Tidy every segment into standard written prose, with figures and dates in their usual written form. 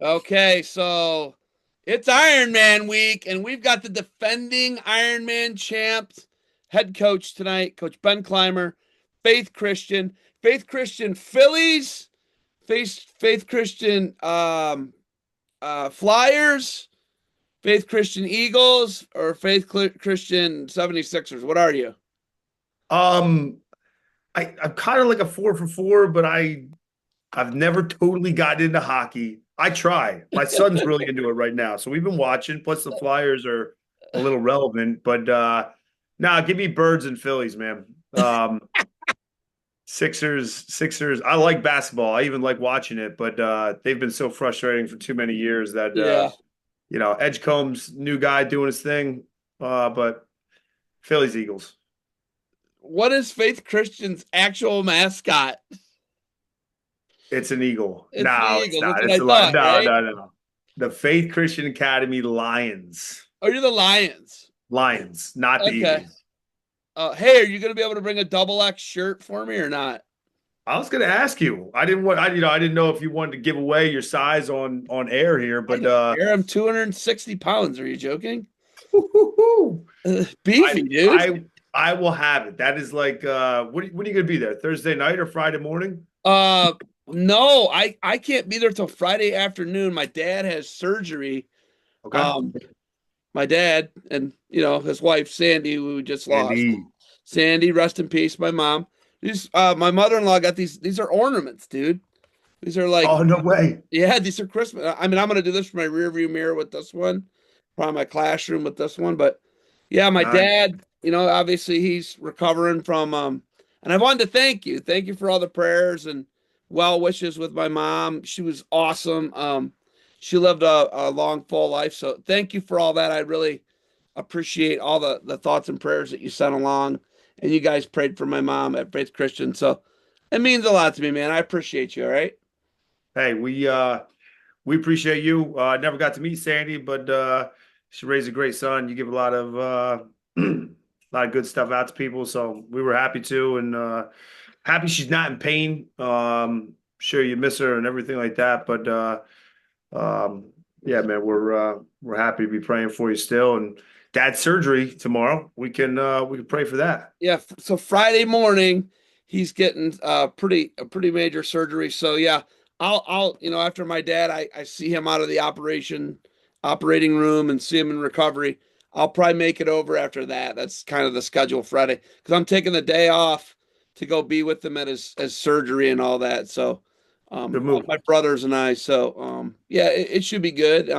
Okay, so it's Ironman week, and we've got the defending Ironman champs head coach tonight, Coach Ben Clymer, Faith Christian, Faith Christian Phillies, Faith Christian Flyers, Faith Christian Eagles, or Christian 76ers. What are you? Um, I'm kind of like a four for four, but I've never totally gotten into hockey. I try. My son's really into it right now, so we've been watching. Plus, the Flyers are a little relevant, but nah, give me Birds and Phillies, man. Sixers. I like basketball. I even like watching it, but they've been so frustrating for too many years that Yeah. Edgecomb's new guy doing his thing. But Phillies Eagles. What is Faith Christian's actual mascot? It's an eagle. It's the No, it's Eagles. That's not. what It's I a lot. thought, No, right? no, no. The Faith Christian Academy Lions. Oh, you're the Lions. Lions, not the Okay. Eagles. Hey, are you going to be able to bring a double X shirt for me or not? I was going to ask you. I didn't know if you wanted to give away your size on air here, I but don't care. I'm 260 pounds. Are you joking? woo-hoo-hoo. Beefy, dude. I will have it. That is like when are you going to be there? Thursday night or Friday morning? Uh, no, I can't be there till Friday afternoon. My dad has surgery. Okay. Um, my dad and his wife Sandy, who we just lost. Andy. Sandy, rest in peace. My mom. My mother-in-law got these. These are ornaments, dude. These are like, Oh, no way. yeah, these are Christmas. I mean, I'm gonna do this for my rear view mirror with this one, probably my classroom with this one. But yeah, my Nice. dad, obviously he's recovering from and I wanted to thank you. Thank you for all the prayers and well wishes with my mom. She was awesome. She lived a long, full life. So thank you for all that. I really appreciate all the thoughts and prayers that you sent along. And you guys prayed for my mom at Faith Christian. So it means a lot to me, man. I appreciate you, all right? Hey, we appreciate you. Never got to meet Sandy, but she raised a great son. You give a lot of a lot of good stuff out to people, so we were happy to, and happy she's not in pain. Sure you miss her and everything like that, but um, yeah, man, we're happy to be praying for you still. And dad's surgery tomorrow. We can pray for that. Yeah, so Friday morning he's getting a pretty major surgery. So yeah, I'll after my dad I see him out of the operating room and see him in recovery. I'll probably make it over after that. That's kind of the schedule Friday because I'm taking the day off to go be with him at his surgery and all that. So Good all move. my brothers and I. So yeah, it should be good.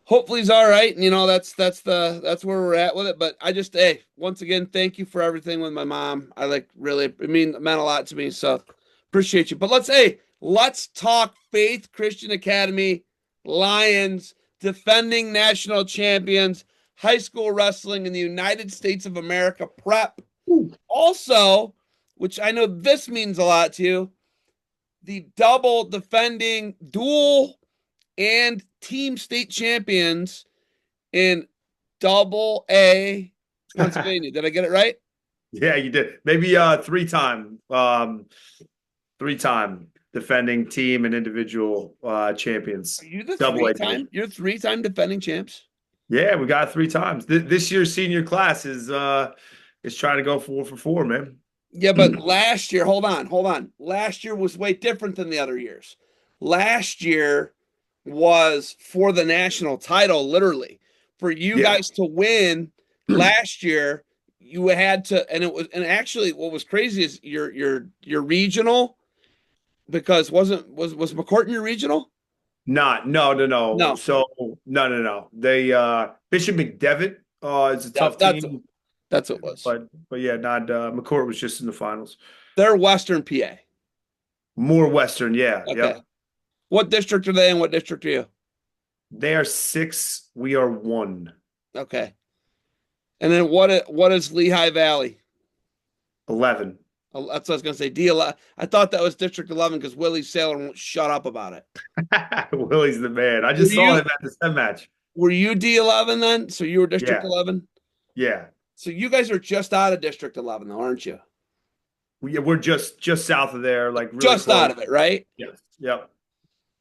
Hopefully he's all right. And that's where we're at with it. But I just once again, thank you for everything with my mom. I like really it meant a lot to me. So appreciate you. But let's talk Faith Christian Academy, Lions, defending national champions, high school wrestling in the United States of America prep. Also, which I know this means a lot to you, the double defending dual and team state champions in double A Pennsylvania. Did I get it right? Yeah, you did. Maybe three-time defending team and individual champions. Are you the Double three A division. time? You're three-time defending champs. Yeah, we got it three times. This year's senior class is trying to go four for four, man. Yeah, but last year, hold on. Last year was way different than the other years. Last year was for the national title, literally. For you Yeah. guys to win last year, you had to, and actually, what was crazy is your regional because was McCourt in your regional? Not no no no. No, So no. They Bishop McDevitt is a that, tough team, that's what it was. but yeah, not McCourt was just in the finals. They're Western PA. More Western, yeah, Okay. yep. What district are they in? What district are you? They are six, we are one. Okay. And then what is Lehigh Valley? 11. That's what I was gonna say. D11. I thought that was District 11 because Willie Saylor won't shut up about it. Willie's the man. I Were just saw you him at the STEM match. were you D11 then? So you were District Yeah, 11? yeah. So you guys are just out of District 11 though, aren't you? We're just south of there, like really Just out close. of it, right? Yes. Yep.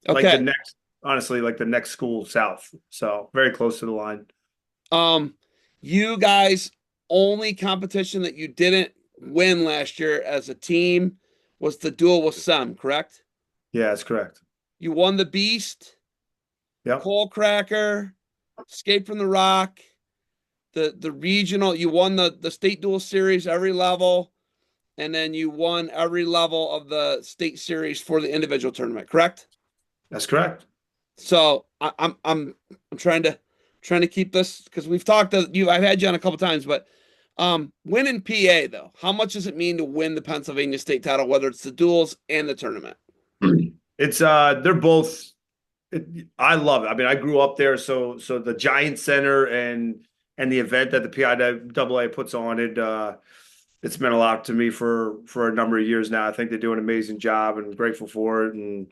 like the Okay. next, honestly, like the next school south. So very close to the line. Um, you guys only competition that you didn't win last year as a team was the duel with Sem, correct? Yeah, that's correct. You won the Beast, Yep, Coal Cracker, Escape from the Rock, the regional. You won the state duel series every level, and then you won every level of the state series for the individual tournament, correct? that's correct. So I'm trying to keep this because we've talked to you. I've had you on a couple times, but winning PA though, how much does it mean to win the Pennsylvania state title, whether it's the duels and the tournament? It's they're both I love it. I mean, I grew up there, so the Giant Center and the event that the PIAA puts on it's meant a lot to me for a number of years now. I think they do an amazing job and I'm grateful for it. And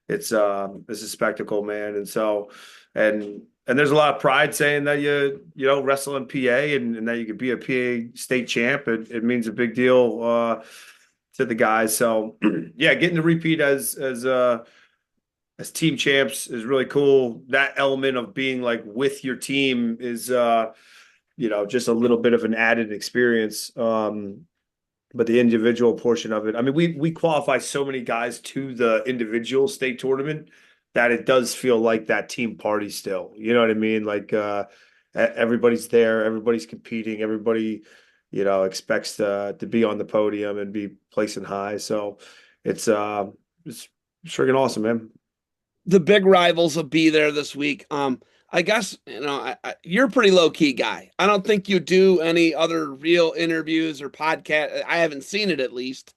it's a spectacle, man. And so and there's a lot of pride saying that you wrestle in PA and that you could be a PA state champ. It means a big deal to the guys. So yeah, getting to repeat as team champs is really cool. That element of being like with your team is just a little bit of an added experience. But the individual portion of it, I mean, we qualify so many guys to the individual state tournament that it does feel like that team party still. You know what I mean? Like everybody's there, everybody's competing, everybody, expects to be on the podium and be placing high. So it's friggin' awesome, man. The big rivals will be there this week. I guess you're a pretty low key guy. I don't think you do any other real interviews or podcast. I haven't seen it at least,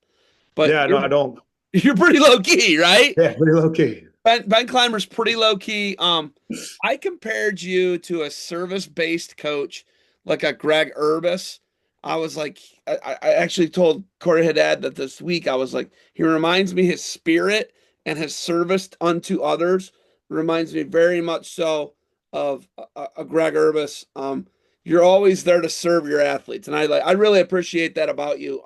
but Yeah, no, I don't. you're pretty low key, right? Yeah, pretty low key. Ben Clymer's pretty low key. I compared you to a service based coach like a Greg Urbis. I was like, I actually told Corey Haddad that this week. I was like, he reminds me his spirit and his service unto others reminds me very much so of a Greg Urbis. You're always there to serve your athletes, and I really appreciate that about you.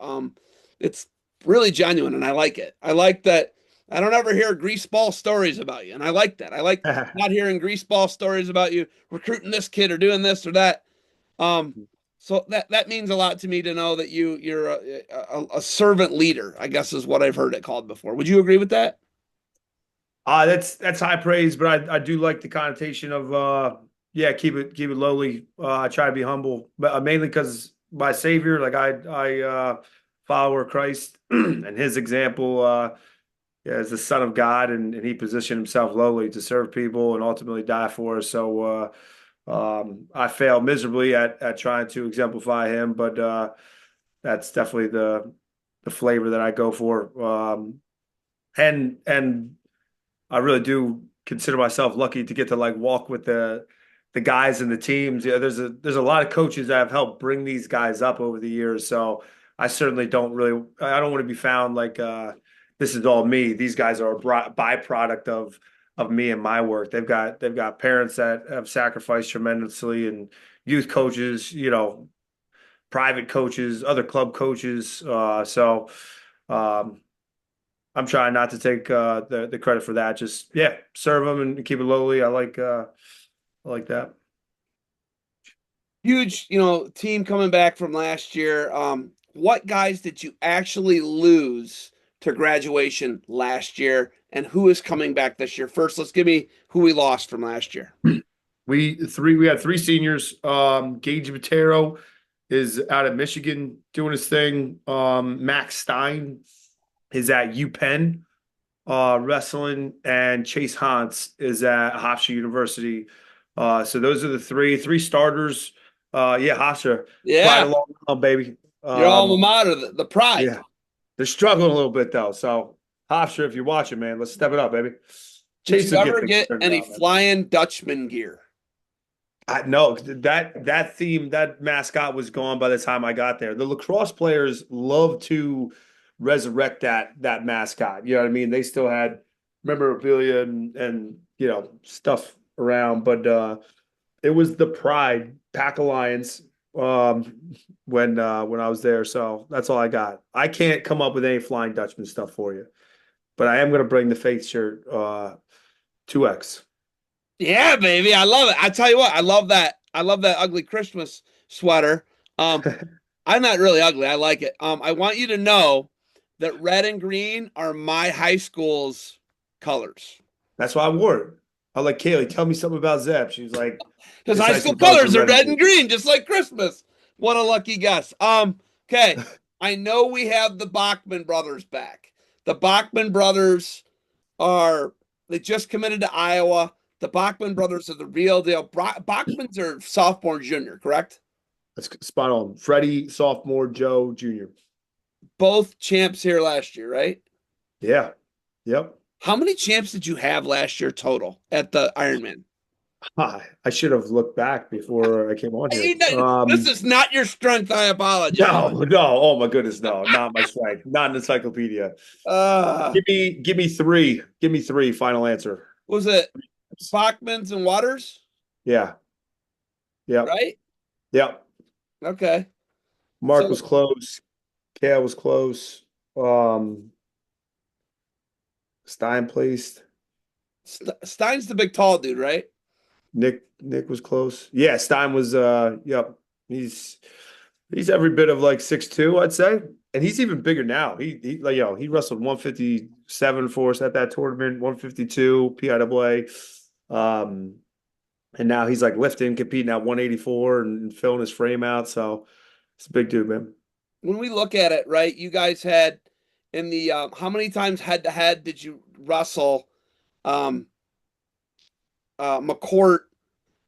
It's really genuine, and I like it. I like that I don't ever hear greaseball stories about you, and I like that. I like not hearing greaseball stories about you recruiting this kid or doing this or that. Um, so that means a lot to me to know that you're a servant leader, I guess is what I've heard it called before. Would you agree with that? That's high praise, but I do like the connotation of yeah, keep it lowly. I try to be humble, but mainly because my Savior, like I follower Christ and His example as the Son of God, and He positioned Himself lowly to serve people and ultimately die for us. So I fail miserably at trying to exemplify Him, but that's definitely the flavor that I go for. And I really do consider myself lucky to get to like walk with the guys and the teams. Yeah, there's a lot of coaches that have helped bring these guys up over the years. So I certainly I don't want to be found like this is all me. These guys are a byproduct of me and my work. They've got parents that have sacrificed tremendously and youth coaches, private coaches, other club coaches. So um I'm trying not to take the credit for that. Just yeah, serve them and keep it lowly. I like that. Huge, team coming back from last year. What guys did you actually lose to graduation last year, and who is coming back this year? First, let's give me who we lost from last year. We had three seniors. Gage Matero is out of Michigan doing his thing. Max Stein is at UPenn wrestling, and Chase Hans is at Hofstra University. So those are the three starters. Yeah, Hofstra slide Yeah, along, baby. your alma mater, the pride. Yeah, they're struggling a little bit though. So Hofstra, if you're watching, man, let's step it up, baby. Did Chase you will get ever things get turned any around, man. flying Dutchman gear? No, that theme, that mascot was gone by the time I got there. The lacrosse players love to resurrect that mascot. You know what I mean? They still had memorabilia and stuff around, but it was the Pride Pack Alliance when I was there. So that's all I got. I can't come up with any Flying Dutchman stuff for you, but I am going to bring the Faith shirt 2X. Yeah, baby. I love it. I tell you what, I love that. I love that ugly Christmas sweater. Um, I'm not really ugly. I like it. I want you to know that red and green are my high school's colors. That's why I wore it. I was like, Kaylee, tell me something about Zep. She was like, Because his high high school school colors are colors are red and red and blue. green, just like Christmas. What a lucky guess. Okay. I know we have the Bachman brothers back. The Bachman brothers are they just committed to Iowa. The Bachman brothers are the real deal. Bachmans are sophomore and junior, correct? That's spot on. Freddie, sophomore, Joe, junior. Both champs here last year, right? Yeah. Yep. How many champs did you have last year total at the Ironman? I should have looked back before I came on here. This is not your strength. I apologize. No. Oh my goodness, no, not my strength. Not an encyclopedia. Uh, Give me three. Give me three. Final answer. was it Bachmans and Waters? Yeah. Yep. Right? Yep. Okay. Mark So was close. Kale was close. Stein placed. Stein's the big tall dude, right? Nick was close. Yeah, Stein was yep. He's every bit of like 6'2", I'd say. And he's even bigger now. He like he wrestled 157 for us at that tournament, 152 PIAA. And now he's like lifting, competing at 184 and filling his frame out. So it's a big dude, man. When we look at it, right? You guys had in the how many times head to head did you wrestle um McCourt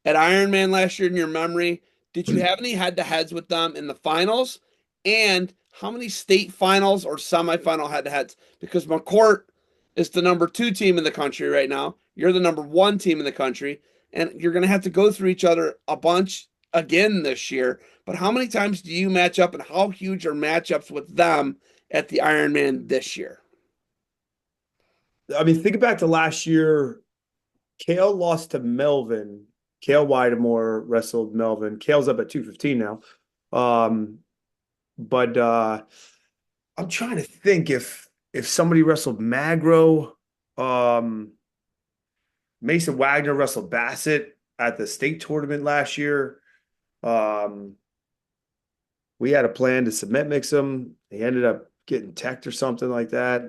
at Ironman last year in your memory? Did you have any head to heads with them in the finals? And how many state finals or semifinal head to heads? Because McCourt is the number 2 team in the country right now. You're the number 1 team in the country, and you're going to have to go through each other a bunch again this year. But how many times do you match up, and how huge are matchups with them at the Ironman this year? I mean, think back to last year. Kale lost to Melvin. Kale Whittemore wrestled Melvin. Kale's up at 215 now. Um, but I'm trying to think if somebody wrestled Magro, um, Mason Wagner wrestled Bassett at the state tournament last year. Um, we had a plan to submit mix him. He ended up getting teched or something like that.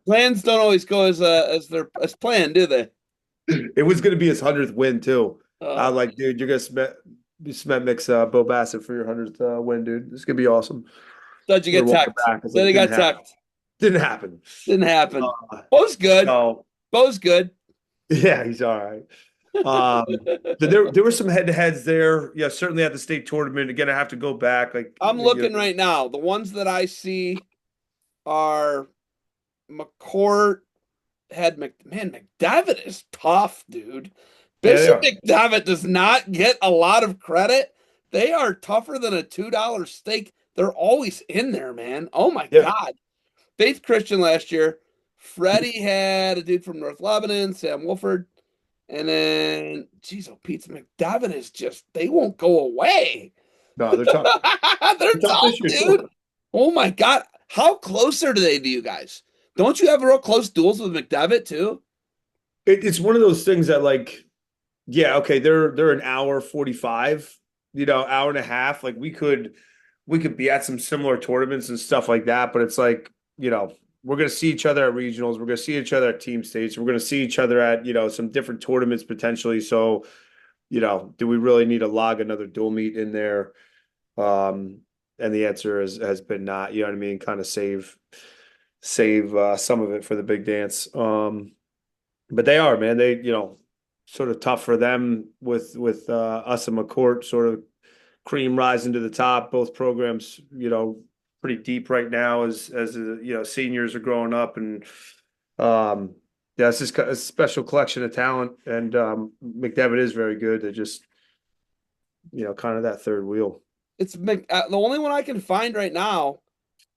Plans don't always go as their as planned, do they? It was going to be his 100th win too. I was Oh, like, dude, you're gonna submit mix Bo Bassett for your 100th win, dude. This is gonna be awesome. thought you We get were walking teched. back. I was Then like, they didn't got happen. teched. Didn't happen. Didn't happen. Uh, Bo's good. so Bo's good. yeah, he's all right. So there were some head to heads there. Yeah, certainly at the state tournament. Again, I have to go back. Like I'm looking right now. The ones that I see are McCourt had man, McDevitt is tough, dude. yeah, they Bishop are. McDevitt does not get a lot of credit. They are tougher than a $2 steak. They're always in there, man. Oh my Yeah, God. Faith Christian last year. Freddie had a dude from North Lebanon, Sam Wolford. And then, geez, oh, Pete McDevitt is just, they won't go away. no, they're tough. They're They're tough tough, this year dude. too. Oh my God. How close are they to you guys? Don't you have real close duels with McDevitt too? It's one of those things that like, yeah, okay, they're an hour 45, hour and a half. Like we could be at some similar tournaments and stuff like that, but it's like, we're gonna see each other at regionals, we're gonna see each other at team states, we're gonna see each other at, some different tournaments potentially. So, do we really need to log another dual meet in there? And the answer has been not, you know what I mean? Kind of save some of it for the big dance. But they are, man. They, sort of tough for them with us and McCourt sort of cream rising to the top. Both programs, pretty deep right now as seniors are growing up, and yeah, it's just a special collection of talent. And McDevitt is very good. They're just kind of that third wheel. The only one I can find right now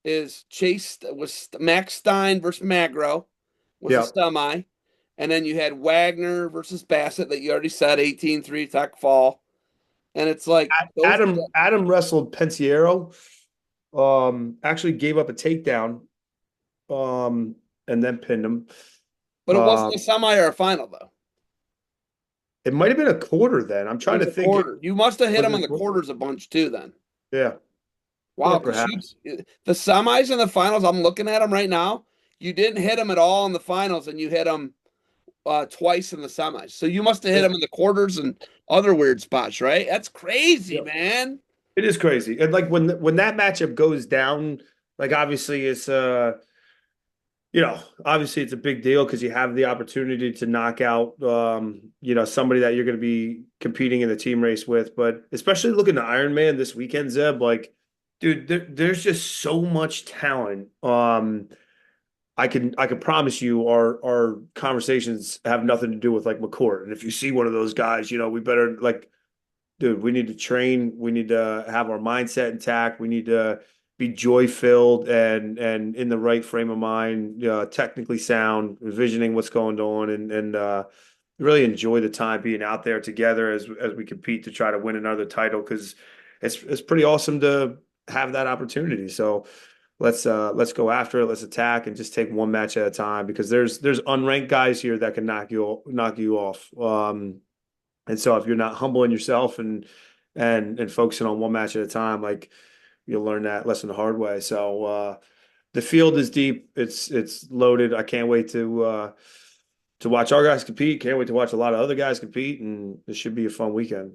is Chase was Max Stein versus Magro was a Yeah, semi. And then you had Wagner versus Bassett that you already said 18-3 Tech Fall. And it's like those Adam wrestled Pensiero. Actually gave up a takedown, and then pinned him. But it wasn't a semi or a final though. It might have been a quarter then. I'm It trying was to a think. quarter. You must have hit Was them it in a the quarter? quarters a bunch too then. Yeah, yeah, Wow, because perhaps. the semis and the finals, I'm looking at them right now. You didn't hit them at all in the finals, and you hit them twice in the semis. So you must have hit Yeah, them in the quarters and other weird spots, right? That's crazy, yeah. man. It is crazy. And like when that matchup goes down, like obviously it's obviously it's a big deal because you have the opportunity to knock out somebody that you're going to be competing in the team race with. But especially looking to Ironman this weekend, Zeb, like, dude, there's just so much talent. I can promise you our conversations have nothing to do with like McCourt. And if you see one of those guys, we better like, dude, we need to train. We need to have our mindset intact. We need to be joy filled and in the right frame of mind, technically sound, envisioning what's going on, and really enjoy the time being out there together as we compete to try to win another title because it's pretty awesome to have that opportunity. So let's go after it. Let's attack and just take one match at a time because there's unranked guys here that can knock you off. And so if you're not humbling yourself and focusing on one match at a time, like you'll learn that lesson the hard way. So the field is deep. It's loaded. I can't wait to watch our guys compete. Can't wait to watch a lot of other guys compete, and it should be a fun weekend.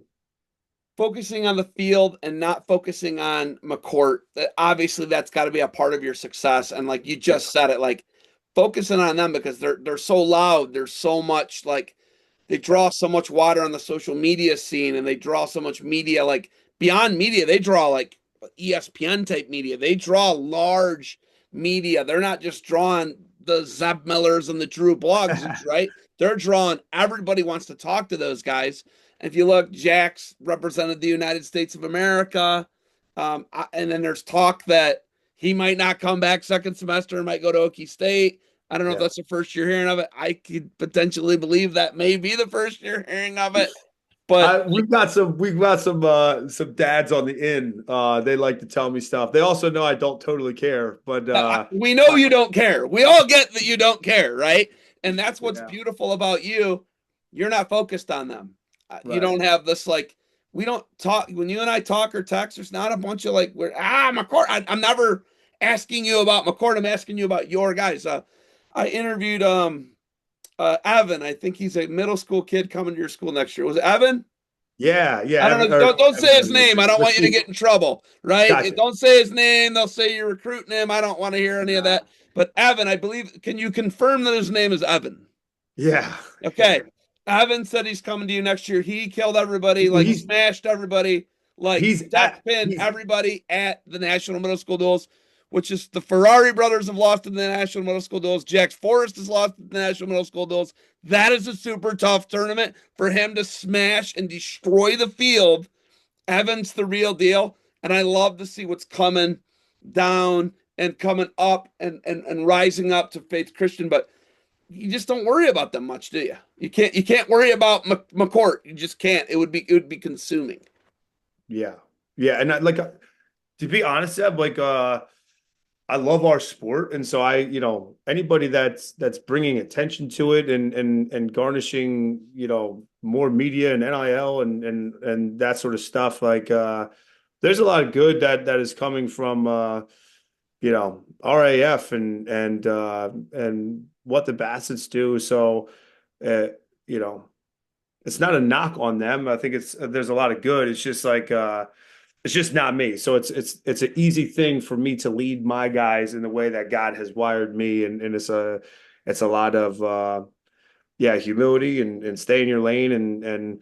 Focusing on the field and not focusing on McCourt, obviously that's got to be a part of your success. And like you Yeah, just said it, like focusing on them because they're so loud. There's so much like they yeah, draw so much water on the social media scene and they draw so much media like beyond media. They draw like ESPN type media. They draw large media. They're not just drawing the Zeb Millers and the Drew Bloggs, right? They're drawing everybody wants to talk to those guys. If you look, Jax represented the United States of America. And then there's talk that he might not come back second semester and might go to Okie State. I don't know if yeah. that's the first you're hearing of it. I could potentially believe that may be the first you're hearing of it. But We've got some dads on the inn. They like to tell me stuff. They also know I don't totally care, but we know you don't care. We all get that you don't care, right? And that's what's yeah, beautiful about you. You're not focused on them. You right. don't have this like we don't talk when you and I talk or text. There's not a bunch of like we're McCourt. I'm never asking you about McCourt. I'm asking you about your guys. I interviewed Evan. I think he's a middle school kid coming to your school next year. Was it Evan? Yeah, yeah. I don't Evan, know. or Don't say his Evan, name. I don't want you to Rashid. get in trouble, right? Gotcha. Don't say his name. They'll say you're recruiting him. I don't want to hear any of Nah. that. But Evan, I believe, can you confirm that his name is Evan? Yeah, yeah. Okay. Evan said he's coming to you next year. He killed everybody, Well, like smashed everybody, like he's death at pinned he's everybody at the National Middle School Duels, which is the Ferrari brothers have lost in the National Middle School Duels. Jax Forrest has lost in the National Middle School Duels. That is a super tough tournament for him to smash and destroy the field. Evan's the real deal. And I love to see what's coming down and coming up and rising up to Faith Christian. But you just don't worry about them much, do you? You can't worry about McCourt. You just can't. It would be consuming. yeah, yeah. And to be honest, Seb, like I love our sport, and so anybody that's bringing attention to it and garnishing more media and NIL and that sort of stuff. Like there's a lot of good that is coming from RAF and what the Bassets do. So uh, you know it's not a knock on them. I think there's a lot of good. It's just like it's just not me. So it's an easy thing for me to lead my guys in the way that God has wired me, and it's a lot of humility and stay in your lane and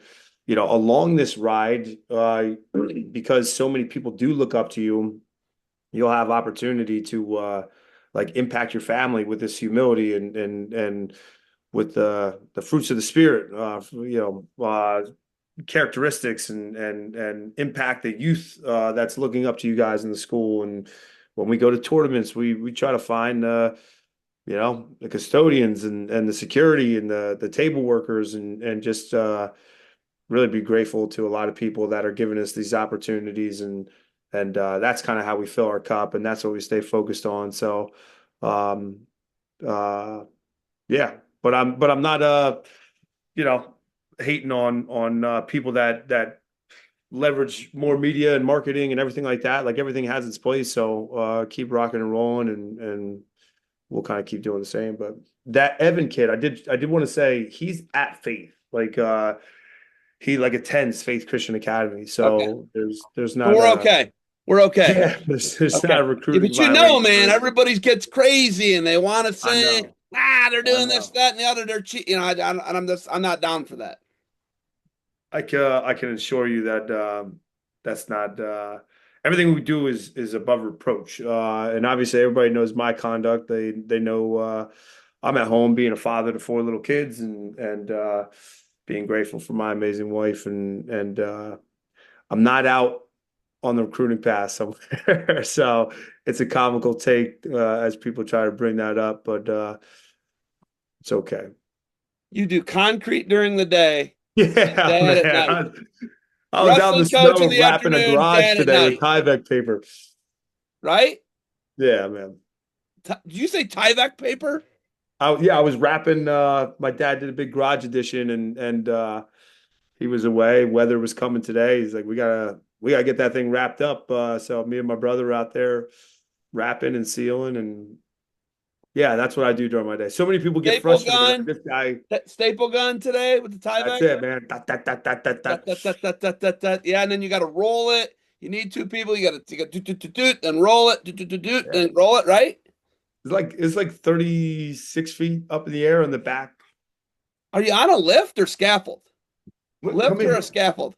along this ride because so many people do look up to you. You'll have opportunity to like impact your family with this humility and with the fruits of the spirit, characteristics and impact the youth that's looking up to you guys in the school. And when we go to tournaments, we try to find the custodians and the security and the table workers and just really be grateful to a lot of people that are giving us these opportunities and that's kind of how we fill our cup and that's what we stay focused on. So um, uh, yeah. but I'm not you know, hating on people that leverage more media and marketing and everything like that. Like everything has its place. So keep rocking and rolling and we'll kind of keep doing the same. But that Evan kid, I did want to say he's at Faith. Like he like attends Faith Christian Academy. Okay. So there's So not we're a okay. We're okay. yeah, there's not Okay. a Yeah, recruiting but you know, violation or man, anything. everybody gets crazy and they want to I say, know. they're I doing this, know. that, and the other. They're cheating. I'm not down for that. I can assure you that that's not everything we do is above reproach. And obviously everybody knows my conduct. They know I'm at home being a father to four little kids and being grateful for my amazing wife and I'm not out on the recruiting path somewhere. So it's a comical take as people try to bring that up, but it's okay. You do concrete during the day, Yeah, dad at man. night. I was out in the Wrestling coach in snow the wrapping a afternoon, garage dad at today with night. Tyvek paper. Right? Yeah, man. Did you say Tyvek paper? Yeah, I was wrapping my dad did a big garage edition and he was away. Weather was coming today. He's like, we gotta get that thing wrapped up. So me and my brother are out there wrapping and sealing and yeah, that's what I do during my day. So many people get Staple frustrated. Like gun. this guy, Staple gun today with the that's Tyvek. it, man. Dot, dot, dot, dot, dot, That, dot. that, that, that, that, that, that. Yeah, and then you got to roll it. You need two people. You got to doot, doot, doot, doot, then roll it, doot, doot, doot, doot, Yeah. then roll it, right? It's like 36 feet up in the air on the back. Are you on a lift or scaffold? Come Lift or a in. scaffold?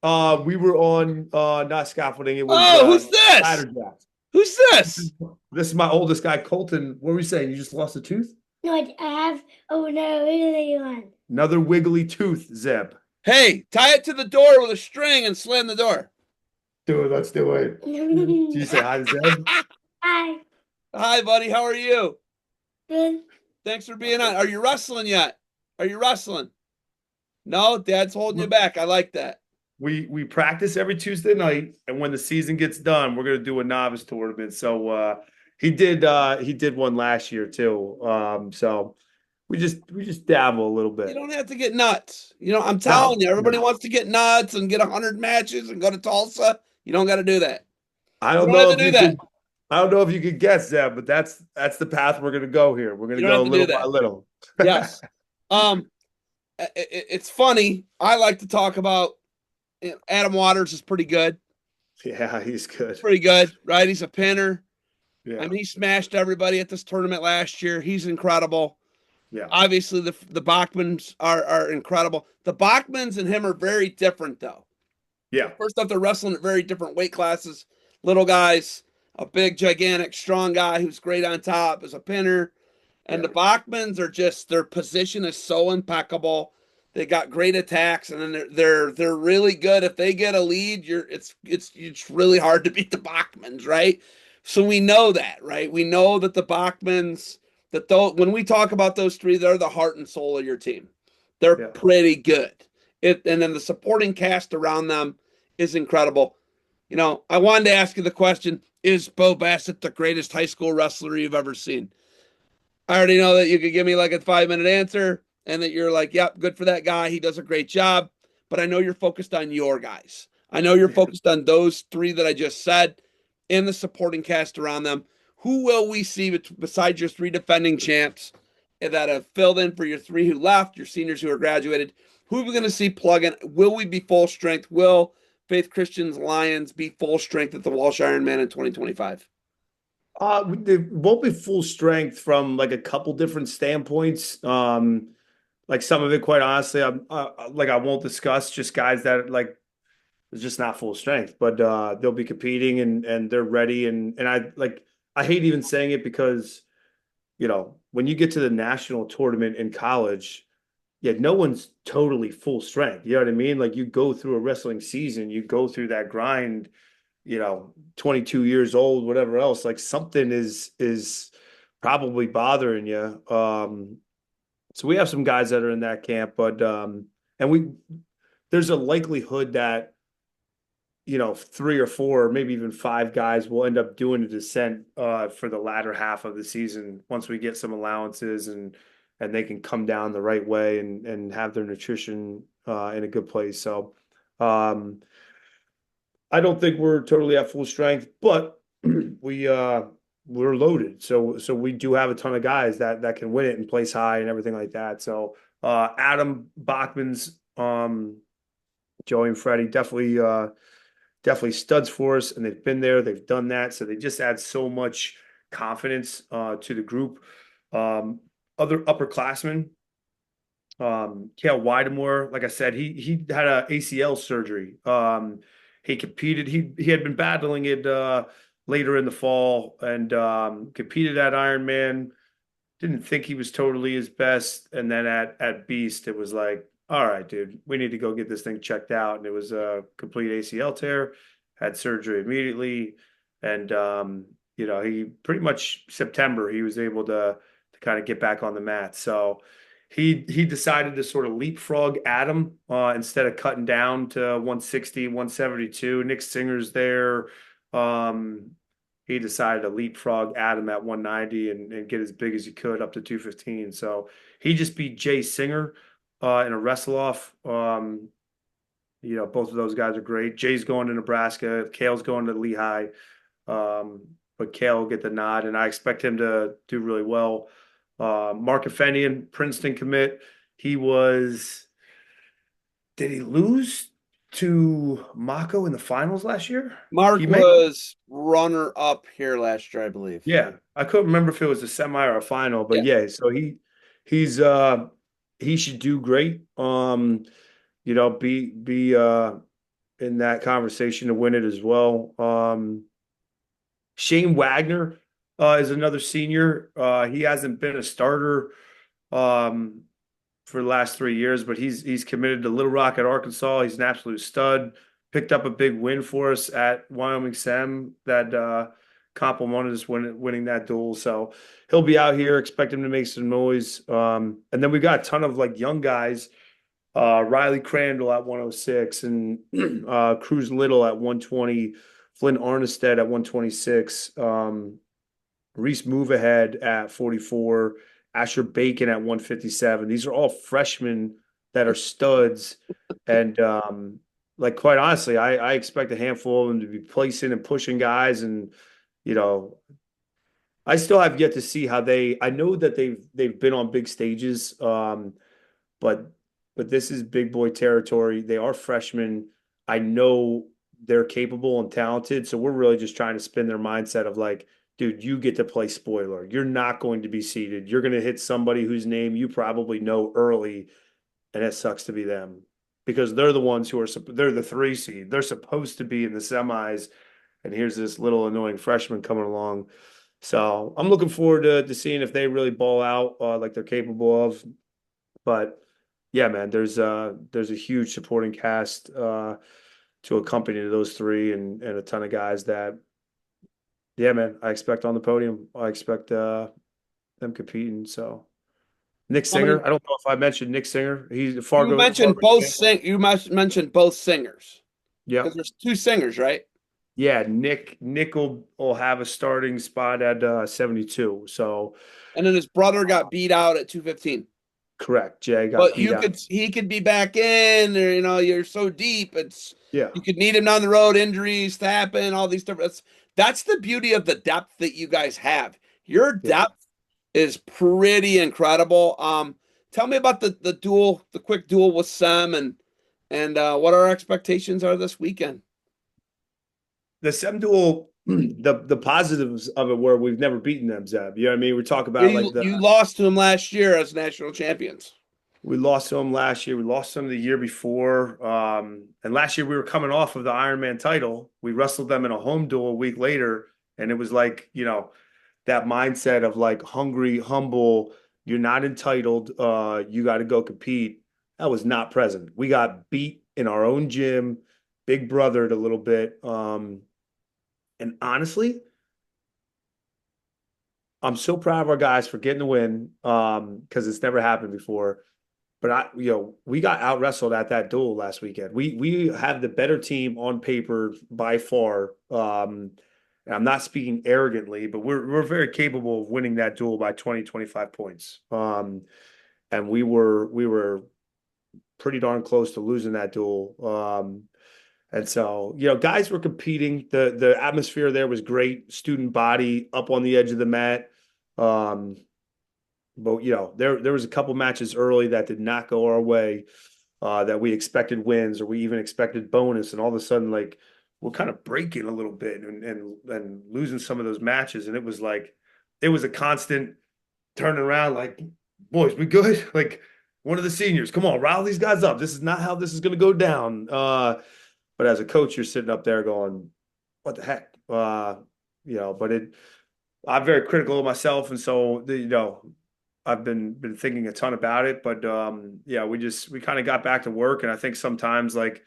We were on not scaffolding, it was Oh, who's ladder this? jacks. Who's this? This is my oldest guy, Colton. What were you saying? You just lost a tooth? No, I have. Oh no, really one. Another wiggly tooth, Zeb. Hey, tie it to the door with a string and slam the door. Dude, let's do it. Do you say hi to Zeb? Hi. Hi, buddy. How are you? Good. Thanks for being on. Are you wrestling yet? Are you wrestling? No, Dad's holding you back. I like that. We practice every Tuesday night, and when the season gets done, we're gonna do a novice tournament. So he did one last year too. So we just dabble a little You bit. don't have to get nuts. I'm telling No, you, everybody no. wants to get nuts and get 100 matches and go to Tulsa. You don't got to do that. I You don't don't have know to if do you that. could I don't know if you could guess that, but that's the path we're gonna go here. We're gonna You don't go have to do little by that. little. Yes. Um, it's funny. I like to talk about Adam Waters is pretty good. Yeah, he's good. Pretty good, right? He's a pinner. I Yeah, mean, he smashed everybody at this tournament last year. He's incredible. yeah, Obviously, the Bachmans are incredible. The Bachmans and him are very different, though. yeah, First off, they're wrestling at very different weight classes. Little guys, a big, gigantic, strong guy who's great on top is a pinner. And yeah, the Bachmans are just their position is so impeccable. They got great attacks, and then they're really good. If they get a lead, it's really hard to beat the Bachmans, right? So we know that, right? We know that the Bachmans that though when we talk about those three, they're the heart and soul of your team. They're yeah. pretty good. And then the supporting cast around them is incredible. I wanted to ask you the question: is Bo Bassett the greatest high school wrestler you've ever seen? I already know that you could give me like a 5 minute answer and that you're like, yep, good for that guy. He does a great job. But I know you're focused on your guys. I know you're focused on those three that I just said and the supporting cast around them. Who will we see besides your three defending champs that have filled in for your three who left, your seniors who are graduated? Who are we going to see plug in? Will we be full strength? Will Faith Christian's Lions be full strength at the Walsh Ironman in 2025? It won't be full strength from like a couple different standpoints. Like some of it, quite honestly, I'm like I won't discuss just guys that like it's just not full strength, but they'll be competing and they're ready and I hate even saying it because when you get to the national tournament in college, yeah, no one's totally full strength. You know what I mean? Like you go through a wrestling season, you go through that grind, 22 years old, whatever else, like something is probably bothering you. So we have some guys that are in that camp, but and we there's a likelihood that three or four, maybe even five guys will end up doing a descent for the latter half of the season once we get some allowances and they can come down the right way and have their nutrition in a good place. So I don't think we're totally at full strength, but we're loaded. So we do have a ton of guys that can win it and place high and everything like that. So Adam Bachman's Joey and Freddie definitely studs for us, and they've been there, they've done that. So they just add so much confidence to the group. Other upperclassmen, Kale Widemore, like I said, he had a ACL surgery. He competed. He had been battling it later in the fall and competed at Ironman. Didn't think he was totally his best, and then at Beast, it was like, all right, dude, we need to go get this thing checked out. And it was a complete ACL tear. Had surgery immediately, and he pretty much September he was able to kind of get back on the mat. So he decided to sort of leapfrog Adam instead of cutting down to 160, 172. Nick Singer's there. He decided to leapfrog Adam at 190 and get as big as he could up to 215. So he just beat Jay Singer in a wrestle off. Both of those guys are great. Jay's going to Nebraska. Kale's going to Lehigh. But Kale will get the nod, and I expect him to do really well. Mark Effendian, Princeton commit. Did he lose to Mako in the finals last year? Mark He may. was runner up here last year, I believe. Yeah, I couldn't remember if it was a semi or a final, but Yeah. yeah. So he's he should do great. Be in that conversation to win it as well. Shane Wagner is another senior. He hasn't been a starter um, for the last 3 years, but he's committed to Little Rock at Arkansas. He's an absolute stud. Picked up a big win for us at Wyoming Sem that complimented us winning that duel. So he'll be out here. Expect him to make some noise. And then we got a ton of like young guys. Riley Crandall at 106 and Cruz Little at 120, Flynn Arnested at 126, Reese Move Ahead at 44, Asher Bacon at 157. These are all freshmen that are studs. And like quite honestly, I expect a handful of them to be placing and pushing guys. And, I still have yet to see how I know that they've been on big stages. But this is big boy territory. They are freshmen. I know they're capable and talented. So we're really just trying to spin their mindset of like, dude, you get to play spoiler. You're not going to be seeded. You're going to hit somebody whose name you probably know early, and it sucks to be them because they're the ones they're the 3 seed. They're supposed to be in the semis, and here's this little annoying freshman coming along. So I'm looking forward to seeing if they really ball out like they're capable of. But yeah, man, there's a huge supporting cast to accompany those 3 and a ton of guys that, yeah, man, I expect on the podium. I expect them competing. So Nick Singer, I don't know if I mentioned Nick Singer. He's a You Fargo. mentioned mentioned both singers Yep. because there's 2 singers, right? Yeah, Nick will have a starting spot at 72. So And then his brother got beat out at 215. correct. Jay got But beat out. he could be back in, or you're so deep. Yeah. You could need him down the road, injuries to happen, all these different. That's the beauty of the depth that you guys have. Your Yeah. depth is pretty incredible. Tell me about the quick duel with Sam, and what our expectations are this weekend. The Sem Duel, the positives of it were we've never beaten them, Zeb. You know what I mean? We talk about like You lost to him last year as national champions. we lost to them last year. We lost them the year before. And last year we were coming off of the Ironman title. We wrestled them in a home duel a week later. And it was like, that mindset of like hungry, humble, you're not entitled, you got to go compete. That was not present. We got beat in our own gym, big brothered a little bit. And honestly, I'm so proud of our guys for getting the win because it's never happened before. But we got out wrestled at that duel last weekend. We have the better team on paper by far. And I'm not speaking arrogantly, but we're very capable of winning that duel by 20, 25 points. and we were pretty darn close to losing that duel. And so, guys were competing. The atmosphere there was great. Student body up on the edge of the mat. Um, but there was a couple matches early that did not go our way, that we expected wins or we even expected bonus, and all of a sudden, like, we're kind of breaking a little bit and losing some of those matches, and it was a constant turning around, like, boys, we good? Like, one of the seniors, come on, rile these guys up. This is not how this is going to go down. But as a coach, you're sitting up there going, what the heck? But I'm very critical of myself. And so, I've been thinking a ton about it, but yeah, we kind of got back to work. And I think sometimes, like,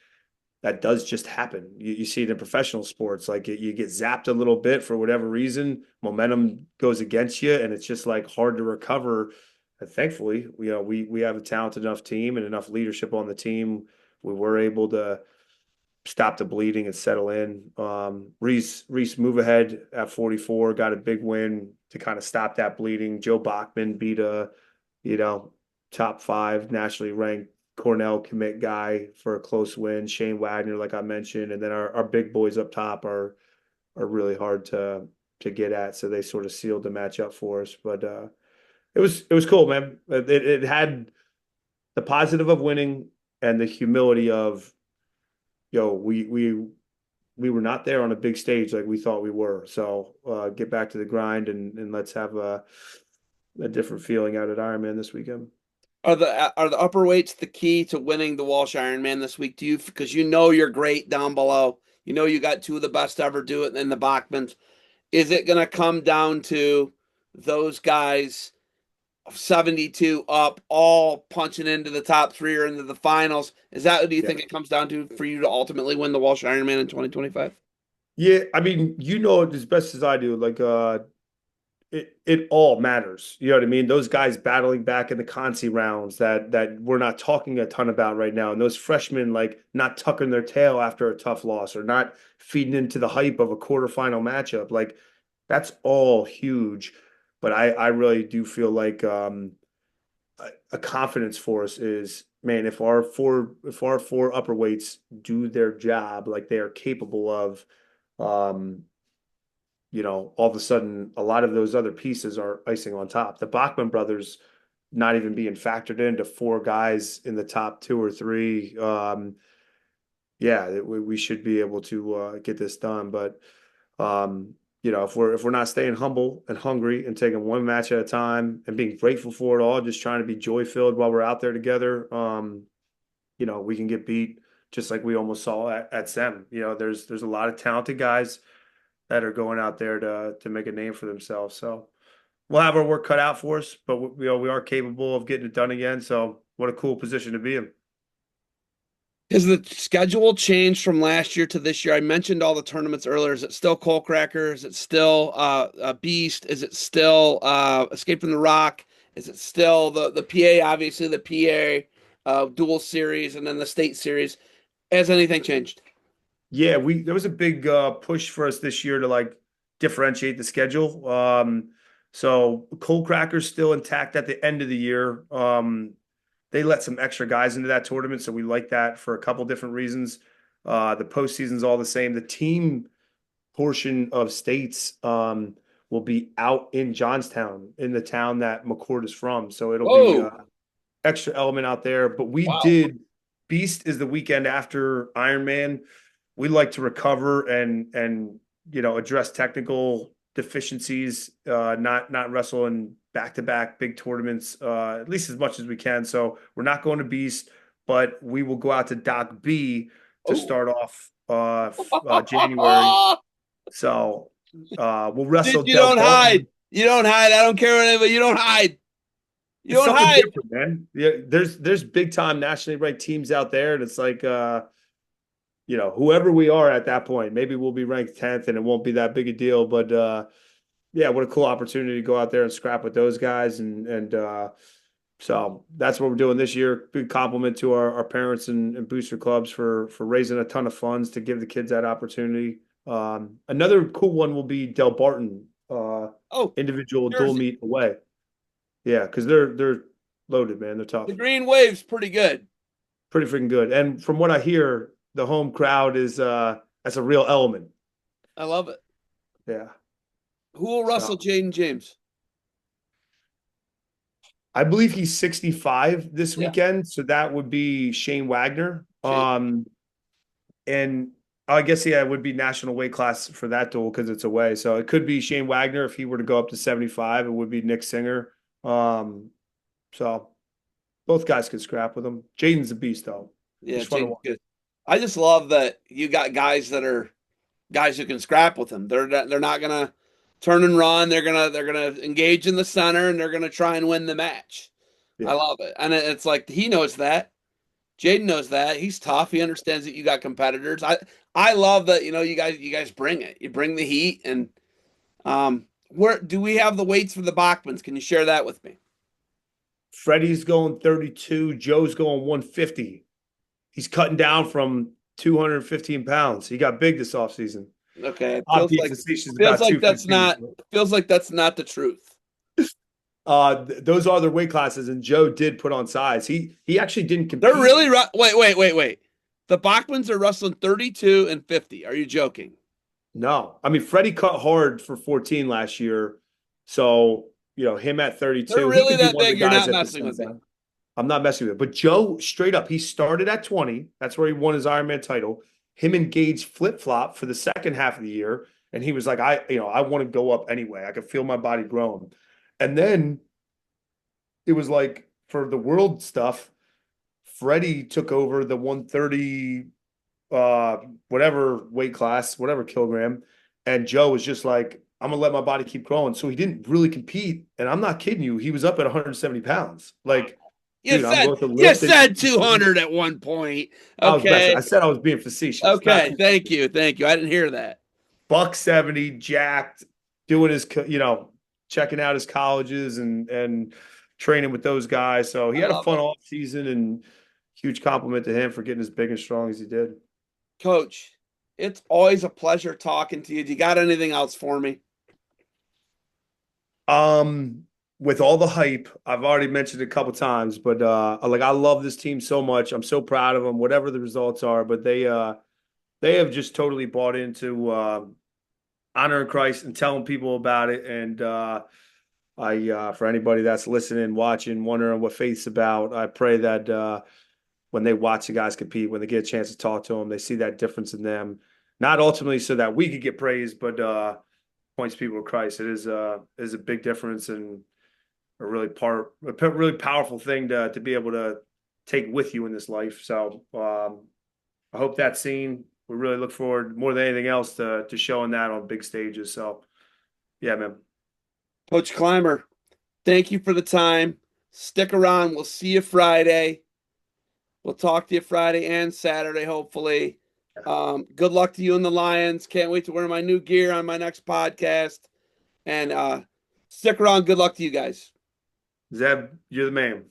that does just happen. You see it in professional sports, like, you get zapped a little bit for whatever reason, momentum goes against you, and it's just like hard to recover. And thankfully, we have a talented enough team and enough leadership on the team. We were able to stop the bleeding and settle in. Reese move ahead at 44, got a big win to kind of stop that bleeding. Joe Bachman beat a, top 5 nationally ranked Cornell commit guy for a close win. Shane Wagner, like I mentioned, and then our big boys up top are really hard to get at. So they sort of sealed the match up for us. But it was cool, man. It had the positive of winning and the humility of, we were not there on a big stage like we thought we were. So get back to the grind, and let's have a different feeling out at Ironman this weekend. Are the upper weights the key to winning the Walsh Ironman this week? Do you, because you're great down below. You got two of the best to ever do it in the Bachmans. Is it going to come down to those guys 72 up, all punching into the top three or into the finals? Is that what do you Yeah. think it comes down to for you to ultimately win the Walsh Ironman in 2025? Yeah, I mean, it as best as I do. Like, it all matters. You know what I mean? Those guys battling back in the Conci rounds that we're not talking a ton about right now, and those freshmen, like, not tucking their tail after a tough loss or not feeding into the hype of a quarterfinal matchup. Like, that's all huge. But I really do feel like, a confidence for us is, man, if our four upper weights do their job like they are capable of, um, all of a sudden, a lot of those other pieces are icing on top. The Bachman brothers not even being factored into 4 guys in the top 2 or 3. Yeah, we should be able to get this done. But if we're not staying humble and hungry and taking one match at a time and being grateful for it all, just trying to be joy filled while we're out there together, we can get beat just like we almost saw at SEM. There's a lot of talented guys that are going out there to make a name for themselves. So we'll have our work cut out for us, but we are capable of getting it done again. So what a cool position to be in. Has the schedule changed from last year to this year? I mentioned all the tournaments earlier. Is it still Coal Cracker? Is it still Beast? Is it still Escape from the Rock? Is it still the PA? Obviously, the PA dual series and then the state series. Has anything changed? Yeah, there was a big push for us this year to, like, differentiate the schedule. So Cold Cracker's still intact at the end of the year. They let some extra guys into that tournament, so we like that for a couple different reasons. The postseason's all the same. The team portion of states will be out in Johnstown, in the town that McCord is from. So it'll be Whoa! extra element out there. But we Wow! did Beast is the weekend after Ironman. We like to recover and address technical deficiencies, not wrestle in back-to-back big tournaments, at least as much as we can. So we're not going to Beast, but we will go out to Doc B to Oh! start off January. So we'll Dude, wrestle you Del don't hide. Barton. You don't hide. I don't care what anybody. You don't hide. You It's don't something hide. different, man. Yeah, there's big time nationally ranked teams out there, and it's like, whoever we are at that point, maybe we'll be ranked 10th and it won't be that big a deal. But yeah, what a cool opportunity to go out there and scrap with those guys. And so that's what we're doing this year. Big compliment to our parents and booster clubs for raising a ton of funds to give the kids that opportunity. Another cool one will be Del Barton, Oh, individual dual Jersey. meet away. Yeah, because they're loaded, man. They're tough. The Green Wave's pretty good. Pretty freaking good. And from what I hear, the home crowd is that's a real element. I love it. Yeah. Who will So wrestle Jaden James? I believe he's 65 this Yeah. weekend, so that would be Shane Wagner. Shane. And I guess yeah, it would be national weight class for that duel because it's away. So it could be Shane Wagner if he were to go up to 75. It would be Nick Singer. So both guys could scrap with him. Jaden's a beast though. Yeah, He's fun to Jaden's watch. good. I just love that you got guys that are guys who can scrap with him. They're not gonna turn and run. They're gonna engage in the center and they're gonna try and win the match. I Yeah. love it, and it's like he knows that. Jaden knows that. He's tough. He understands that you got competitors. I love that. You guys bring it. You bring the heat, and where do we have the weights for the Bachmans? Can you share that with me? Freddie's going 32. Joe's going 150. He's cutting down from 215 pounds. He got big this offseason. Okay, it I'm being facetious feels about like that's 215. not the truth. Those are their weight classes, and Joe did put on size. He actually didn't compete. They're really wait. The Bachmans are wrestling 32 and 50. Are you joking? No, I mean Freddie cut hard for 14 last year, so him at 32, They're he really could be that one of the big. You're guys not at this messing with me. time. I'm not messing with it. But Joe, straight up, he started at 20. That's where he won his Ironman title. Him and Gage flip flop for the second half of the year, and he was like, I want to go up anyway. I could feel my body growing, and then it was like for the world stuff, Freddie took over the 130 whatever weight class, whatever kilogram. And Joe was just like, I'm gonna let my body keep growing. So he didn't really compete. And I'm not kidding you, he was up at 170 pounds. Like, You dude, I'm said going to you lift and said 200 at one point. I was messing. Okay. I said I was being facetious. Not Okay. Thank you. Thank you. I didn't hear that. buck 70, jacked, doing his checking out his colleges and training with those guys. So he I had a love fun it. off season and huge compliment to him for getting as big and strong as he did. Coach, it's always a pleasure talking to you. Do you got anything else for me? With all the hype, I've already mentioned it a couple times, but I love this team so much. I'm so proud of them, whatever the results are. But they have just totally bought into honoring Christ and telling people about it. And for anybody that's listening, watching, wondering what faith's about, I pray that when they watch the guys compete, when they get a chance to talk to them, they see that difference in them. Not ultimately so that we could get praised, but points people to Christ. It is a big difference and a really powerful thing to be able to take with you in this life. So I hope that's seen. We really look forward more than anything else to showing that on big stages. So yeah, man. Coach Clymer, thank you for the time. Stick around. We'll see you Friday. We'll talk to you Friday and Saturday, hopefully. Good luck to you and the Lions. Can't wait to wear my new gear on my next podcast. And stick around. Good luck to you guys. Zeb, you're the man.